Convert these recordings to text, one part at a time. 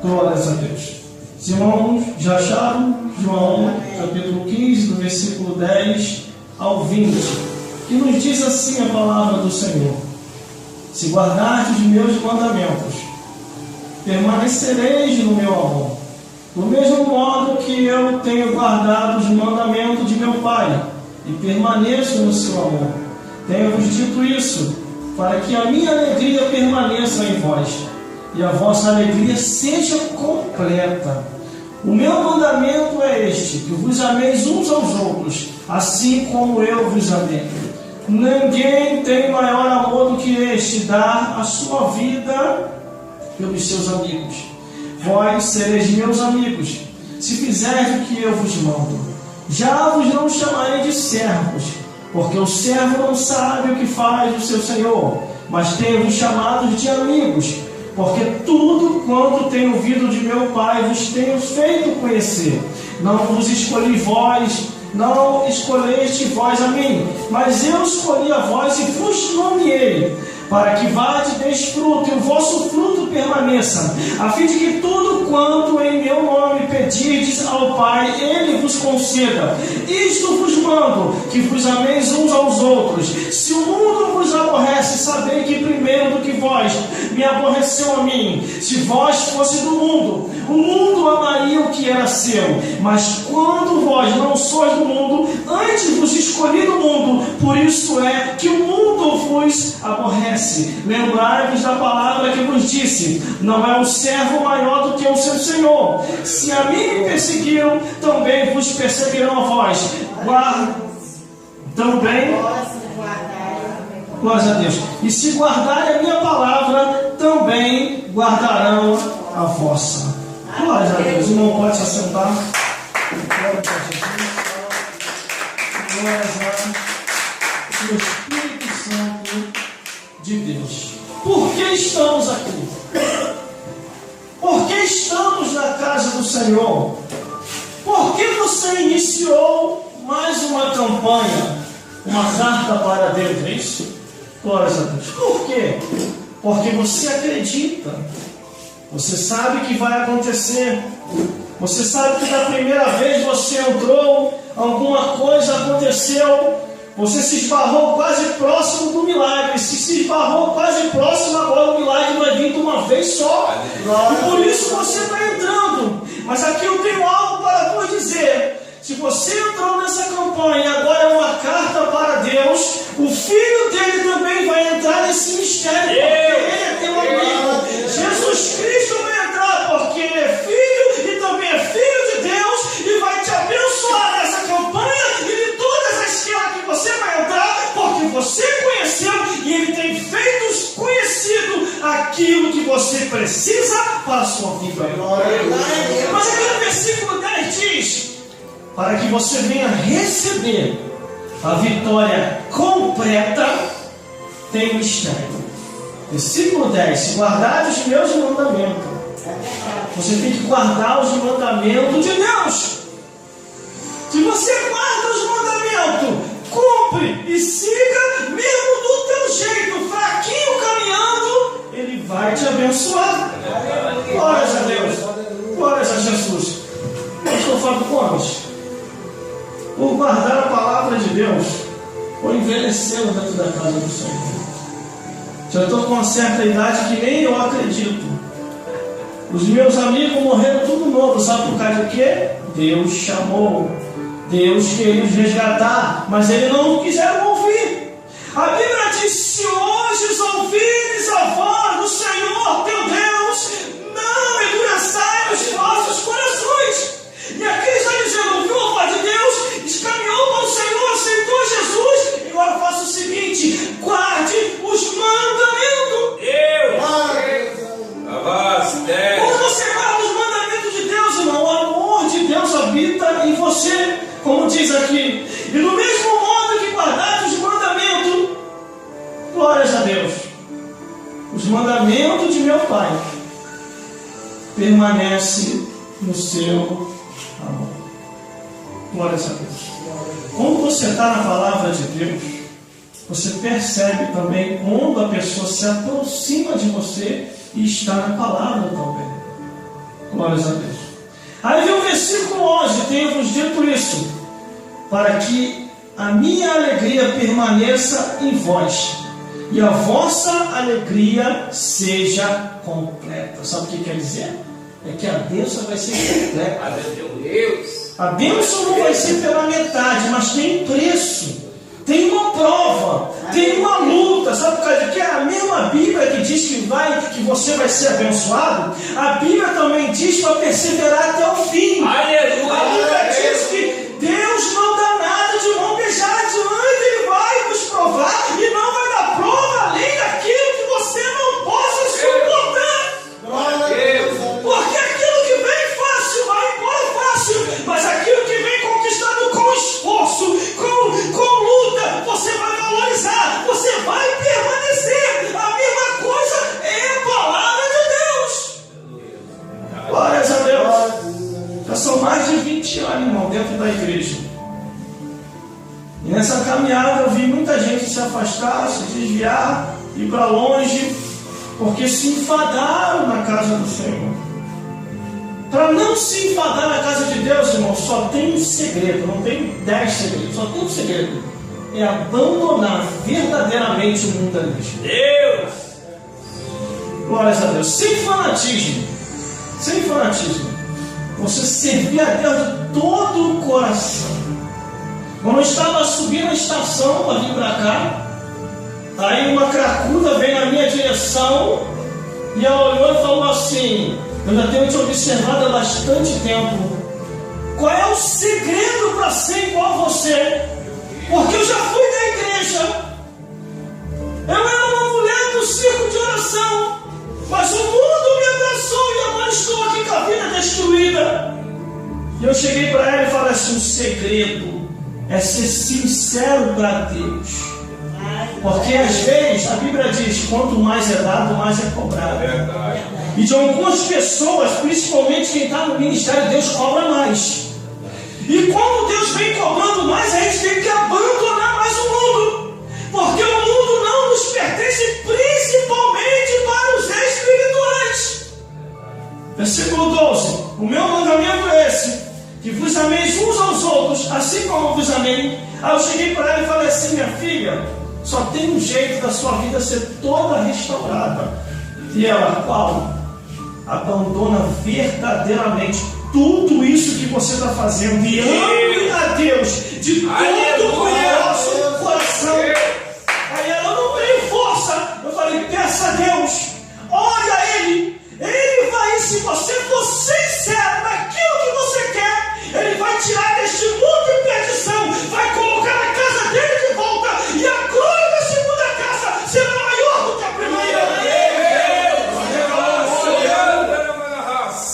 Glórias a Deus. Os irmãos já acharam João capítulo 15, do versículo 10 ao 20, que nos diz assim a palavra do Senhor: se guardardes os meus mandamentos, permanecereis no meu amor, do mesmo modo que eu tenho guardado os mandamentos de meu Pai, e permaneço no seu amor. Tenho-vos dito isso, para que a minha alegria permaneça em vós, e a vossa alegria seja completa. O meu mandamento é este, que vos ameis uns aos outros, assim como eu vos amei. Ninguém tem maior amor do que este, dar a sua vida pelos seus amigos. Vós sereis meus amigos, se fizerdes o que eu vos mando. Já vos não chamarei de servos, porque o servo não sabe o que faz o seu senhor, mas tenho-vos chamado de amigos, porque tudo quanto tenho ouvido de meu Pai vos tenho feito conhecer. Não vos escolhi vós, não escolheste vós a mim, mas eu escolhi a vós e vos nomeei, para que vade, deis fruto, e o vosso fruto permaneça, a fim de que tudo quanto em meu nome pedirdes ao Pai, Ele vos conceda. Isto vos mando, que vos ameis uns aos outros. Se o mundo vos aborrece, sabei que primeiro do que vós me aborreceu a mim. Se vós fosse do mundo, o mundo amaria o que era seu. Mas quando vós não sois do mundo, antes vos escolhi do mundo, por isso é que o mundo vos aborrece. Lembrai-vos da palavra que vos disse: não é o servo maior do que o seu senhor. Se a mim me perseguiram, também vos perseguirão a vós. Também, glória a Deus. E se guardarem a minha palavra, também guardarão a vossa. Glória a Deus. O irmão pode se assentar. Glória a Jesus. Glória a Espírito Santo de Deus. Por que estamos aqui? Por que estamos na casa do Senhor? Por que você iniciou mais uma campanha, uma carta para Deus? É isso? Glórias a Deus. Por quê? Porque você acredita. Você sabe que vai acontecer. Você sabe que da primeira vez você entrou, alguma coisa aconteceu. Você se esbarrou quase próximo do milagre. Se esbarrou quase próximo, agora o milagre vai vir de uma vez só. E por isso você está entrando. Mas aqui eu tenho algo para vos dizer. Se você entrou nessa campanha e agora é uma carta para Deus, o filho dele também vai entrar nesse mistério, porque ele é teu amigo. Jesus Cristo vai entrar porque ele é filho e também é filho de Deus e vai te abençoar nessa campanha e de todas as que você vai entrar, porque você conheceu e ele tem feito conhecido aquilo que você precisa para a sua vida. Mas aqui no versículo 10 diz: para que você venha receber a vitória completa, tem mistério. Versículo 10: se guardardes os meus mandamentos, você tem que guardar os mandamentos de Deus. Se você guarda os mandamentos, cumpre e siga, mesmo do teu jeito, fraquinho caminhando, Ele vai te abençoar. Glórias a Deus, glórias a Jesus. Eu estou falando quantos? Por guardar a palavra de Deus, ou envelhecendo dentro da casa do Senhor. Já estou com uma certa idade que nem eu acredito. Os meus amigos morreram tudo novo, sabe por causa de quê? Deus chamou. Deus queria os resgatar, mas eles não quiseram ouvir. A Bíblia diz: se hoje ouvires a voz do Senhor teu Deus, não endureçai os vossos corações. E aqui está dizendo: ouviu a voz de Deus, caminhou com o Senhor, aceitou Jesus, e agora faça o seguinte: guarde os mandamentos. Quando você guarda os mandamentos de Deus, irmão, o amor de Deus habita em você, como diz aqui. E do mesmo modo que guardaste os mandamentos, glórias a Deus, os mandamentos de meu Pai permanecem no seu amor. Glórias a Deus. Quando você está na palavra de Deus, você percebe também quando a pessoa se aproxima de você e está na palavra também. Glórias a Deus. Aí vem o versículo 11: tenho-vos dito isso, para que a minha alegria permaneça em vós, e a vossa alegria seja completa. Sabe o que quer dizer? É que a bênção vai ser completa. A bênção não vai ser pela metade, mas tem preço, tem uma prova, tem uma luta. Sabe por causa de que a mesma Bíblia que diz que você vai ser abençoado, a Bíblia também diz para perseverar até o fim. Aleluia. A Bíblia diz que Deus não dá nada de mão beijada, antes Ele vai nos provar e não vai dar prova além daquilo que você não possa suportar. Porque aquilo que vem fácil vai embora fácil, mas aquilo que vem conquistado com esforço, com luta, você vai valorizar, você vai permanecer. A mesma coisa é a palavra de Deus. Glórias a Deus. Já são mais de 20 anos, irmão, dentro da igreja. E nessa caminhada eu vi muita gente se afastar, se desviar, ir para longe, porque se enfadaram na casa do Senhor. Para não se enfadar na casa de Deus, irmão, só tem um segredo, não tem 10 segredos, só tem um segredo: é abandonar verdadeiramente o mundanismo. Deus! Glórias a Deus. Sem fanatismo, você servir a Deus de todo o coração. Quando eu estava subindo a estação para vir para cá, aí uma cracuda veio na minha direção e ela olhou e falou assim: eu já tenho te observado há bastante tempo. Qual é o segredo para ser igual a você? Porque eu já fui da igreja, eu era uma mulher do circo de oração, mas o mundo me abraçou e agora estou aqui com a vida destruída. E eu cheguei para ela e falei assim: o segredo é ser sincero para Deus. Porque às vezes a Bíblia diz: quanto mais é dado, mais é cobrado. E de algumas pessoas, principalmente quem está no ministério, Deus cobra mais. E quando Deus vem cobrando mais, a gente tem que abandonar mais o mundo. Porque o mundo não nos pertence, principalmente para os espirituais. Versículo 12: o meu mandamento é esse, que vos ameis uns aos outros, assim como eu vos amei. Aí eu cheguei para ela e falei assim: minha filha, só tem um jeito da sua vida ser toda restaurada. E ela: qual? Abandona verdadeiramente tudo isso que você está fazendo e ame a Deus de todo o nosso coração. Aí ela: eu não tenho força. Eu falei: peça a Deus, ore a Ele. Ele vai, se você for sincero naquilo que você quer, Ele vai tirar deste mundo de perdição, vai colocar a casa dele de volta, e a glória da segunda casa será maior do que a primeira.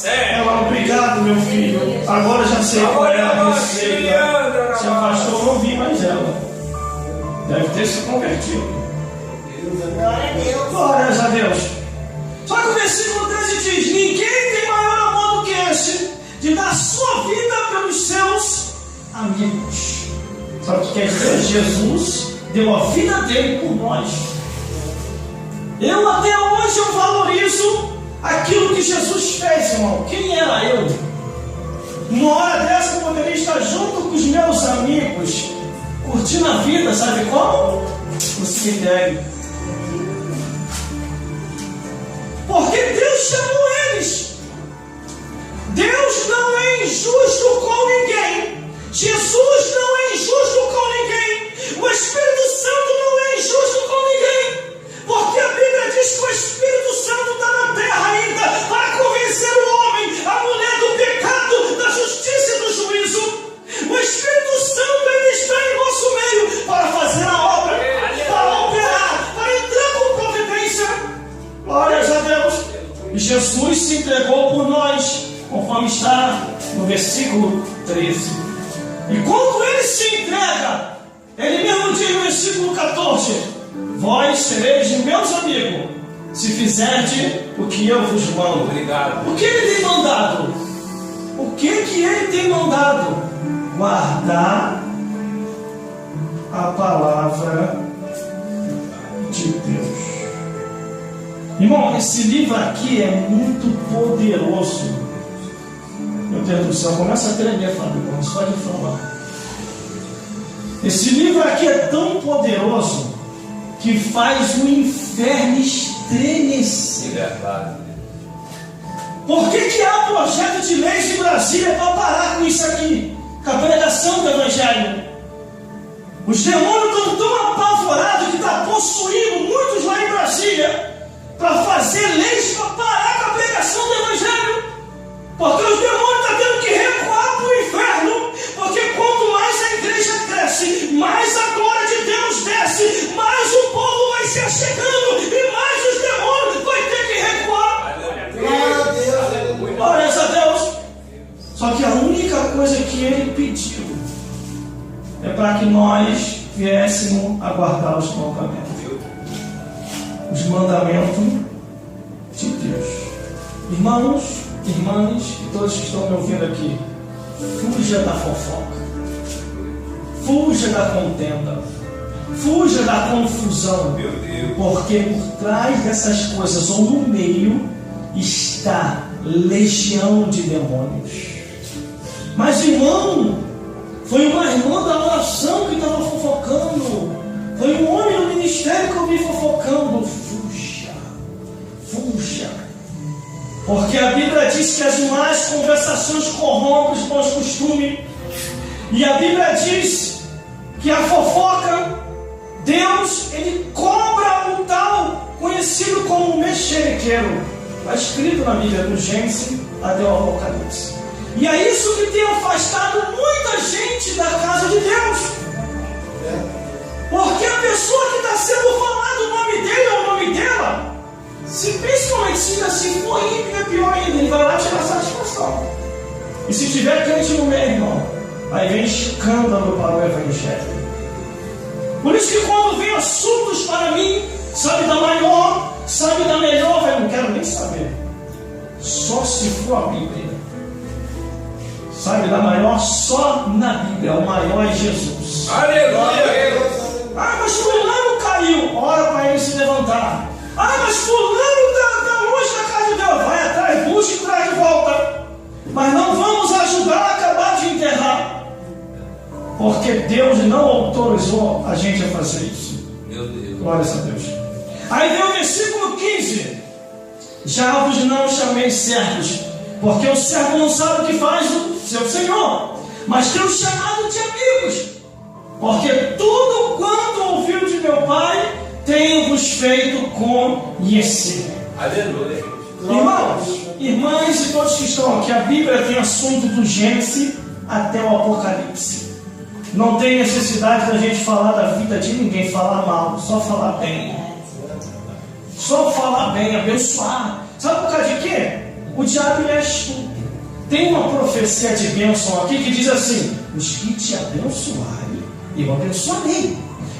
Ela: obrigado, meu filho, agora já sei qual é a receita. Se afastou, eu não vi mais ela. Deve ter se convertido. Glória a Deus. Glórias a Deus. Só que o versículo 13 diz: ninguém tem maior amor do que este, de dar sua vida pelos seus amigos. Sabe o que quer dizer? Jesus deu a vida dele por nós. Eu até hoje eu valorizo aquilo que Jesus fez, irmão. Quem era eu? Numa hora dessa eu poderia estar junto com os meus amigos, curtindo a vida, sabe como? No cemitério. Porque Deus chamou eles. Deus não é injusto com ninguém. Jesus não é injusto com ninguém. O Espírito Santo não é injusto com ninguém. Porque a Bíblia diz que o Espírito Santo está na terra ainda para convencer o homem, a mulher, do pecado, da justiça e do juízo. O Espírito Santo ele está em nosso meio para fazer a obra, para operar, para entrar com providência. Glórias a Deus. E Jesus se entregou por nós, conforme está no versículo 13. E quando ele se entrega, ele mesmo diz no versículo 14: vós sereis meus amigos, se fizerdes o que eu vos mando. Obrigado. O que ele tem mandado? O que ele tem mandado? Guardar a palavra de Deus. Irmão, esse livro aqui é muito poderoso. Meu Deus do céu, começa a tremer, Fábio Gomes, só de falar. Esse livro aqui é tão poderoso que faz o inferno estremecer. Por que há projeto de leis de Brasília para parar com isso aqui? Com a pregação do Evangelho. Os demônios estão tão apavorados que está possuindo muitos lá em Brasília para fazer leis para parar com a pregação do Evangelho. Porque os demônios estão tendo que recuar para o inferno. Porque quanto mais a igreja cresce, mais a glória de Deus desce, mais o povo vai se achegando e mais os demônios vão ter que recuar. Glória a Deus. Só que a única coisa que ele pediu é para que nós viéssemos a guardar os mandamentos de Deus. Irmãos, irmãs e todos que estão me ouvindo aqui, fuja da fofoca, fuja da contenda, fuja da confusão, porque por trás dessas coisas ou no meio está legião de demônios. Mas irmão, foi uma irmã da oração que estava fofocando, foi um homem no ministério que eu vi fofocando. Fuja, fuja, porque a Bíblia diz que as más conversações corrompem os bons costumes, e a Bíblia diz que a fofoca, Deus, ele cobra o tal conhecido como mexeriqueiro. Está escrito na Bíblia, do Gênesis até o Apocalipse. E é isso que tem afastado muita gente da casa de Deus. Porque a pessoa que está sendo falado o nome dele ou o nome dela, se principalmente se for ímpio, é pior ainda, ele vai lá tirar satisfação. E se tiver crente no meio, irmão, aí vem escândalo para o Evangelho. Por isso que quando vem assuntos para mim, sabe da maior, sabe da melhor, eu não quero nem saber. Só se for a Bíblia. Sabe da maior? Só na Bíblia. O maior é Jesus. Aleluia! Ah, mas fulano caiu. Ora para ele se levantar. Ah, mas fulano está longe da casa de Deus. Vai atrás, busca e traz de volta. Mas não vamos ajudar a acabar de enterrar. Porque Deus não autorizou a gente a fazer isso. Meu Deus. Glória a Deus. Aí vem o versículo 15. Já vos não chamei servos, porque o servo não sabe o que faz o seu Senhor, mas tem o chamado de amigos, porque tudo quanto ouviu de meu Pai, tenho-vos feito conhecer. Aleluia. Irmãos, irmãs e todos que estão aqui, a Bíblia tem assunto do Gênesis até o Apocalipse. Não tem necessidade da gente falar da vida de ninguém, falar mal, só falar bem. Só falar bem, abençoar. Sabe por causa de quê? O diabo ele é astuto. Tem uma profecia de bênção aqui que diz assim: os que te abençoarem, eu abençoarei.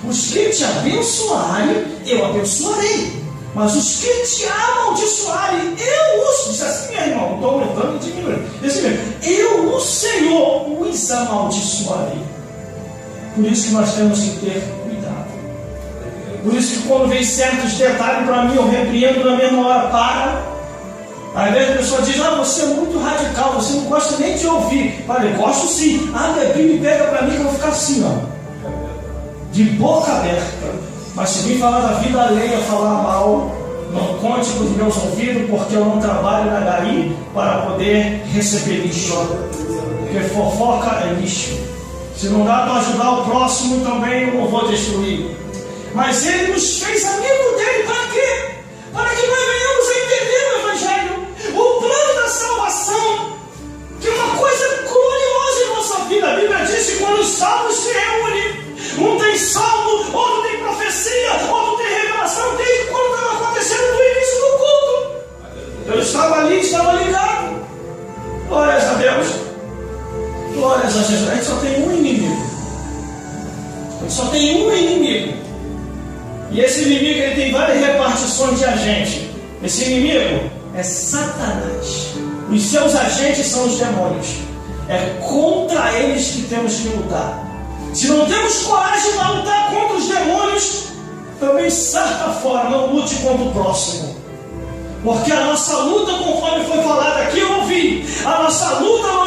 Os que te abençoarem, eu abençoarei. Mas os que te amaldiçoarem, eu os... Diz assim, meu irmão, estou aumentando e diminuindo. Diz assim, eu, o Senhor, os amaldiçoarei. Por isso que nós temos que ter cuidado. Por isso que quando vem certos detalhes para mim, eu repreendo na mesma hora, para. Às vezes a pessoa diz, você é muito radical, você não gosta nem de ouvir. Olha, eu gosto sim. Abre a Bíblia e pega para mim que eu vou ficar assim, ó, de boca aberta. Mas se vir falar da vida alheia, falar mal, não conte para os meus ouvidos, porque eu não trabalho na GAI para poder receber lixo. Porque fofoca é lixo. Se não dá para ajudar o próximo, também eu não vou destruir. Mas ele nos fez amigo dele, para quê? Para que nós venhamos a entender o Evangelho, o plano da salvação, que é uma coisa gloriosa em nossa vida. A Bíblia diz que quando os salvos se reúnem, um tem salmo, outro tem profecia, outro tem revelação, desde quando estava acontecendo no início do culto. Eu estava ali, estava ligado. Glórias a Deus. Glórias a Jesus. A gente só tem um inimigo. A gente só tem um inimigo. E esse inimigo ele tem várias repartições de agente. Esse inimigo é Satanás. Os seus agentes são os demônios. É contra eles que temos que lutar. Se não temos coragem para lutar contra os demônios, também sarta fora, não lute contra o próximo. Porque a nossa luta, conforme foi falado aqui, eu ouvi, a nossa luta não